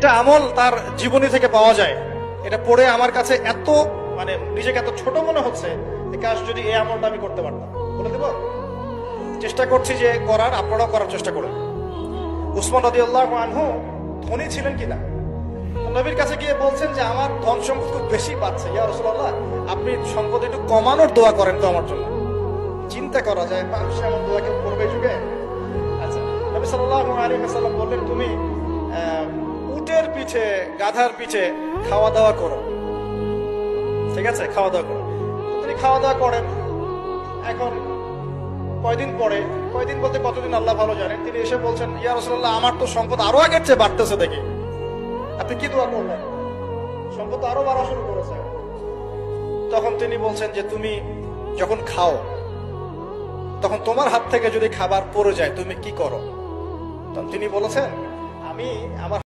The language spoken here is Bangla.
তিনটা আমল তার জীবনী থেকে পাওয়া যায়। এটা পড়ে আমার কাছে এত নিজেকে এত ছোট মনে হচ্ছে, কাশ যদি এই আমলটা আমি করতে পারতাম। বলে দেব, চেষ্টা করছি যে করার, আপনারাও করার চেষ্টা করুন। উসমান রাদিয়াল্লাহু আনহু ধনী ছিলেন কিনা, নবীর কাছে গিয়ে বলছেন যে আমার ধন সম্পদ খুব বেশি পাচ্ছে, ইয়া রাসূলুল্লাহ আপনি সম্পদ একটু কমানোর দোয়া করেন তো আমার জন্য। চিন্তা করা যায় মানুষ এমন দোয়া কেউ করবে যুগে? আচ্ছা, নবী সাল্লাল্লাহু আলাইহি ওয়াসাল্লাম বললেন তুমি উটের পিঠে, গাধার পিঠে খাওয়া দাওয়া করো, ঠিক আছে, খাওয়া দাওয়া করো। তিনি খাওয়া দাওয়া করেন। এখন কয়দিন পরে, কয়দিন বলতে কতদিন আল্লাহ ভালো জানেন, তিনি এসে বলছেন ইয়া রাসূলুল্লাহ আমার তো সম্পদ আরো আগের চেয়ে বাড়তেছে দেখি, আপনি কি দোয়া করলেন? সম্পদ আরো বাড়া শুরু করেছে। তখন তিনি বলছেন যে তুমি যখন খাও তখন তোমার হাত থেকে যদি খাবার পড়ে যায় তুমি কি করো? তখন তিনি বলেছেন আমি আমার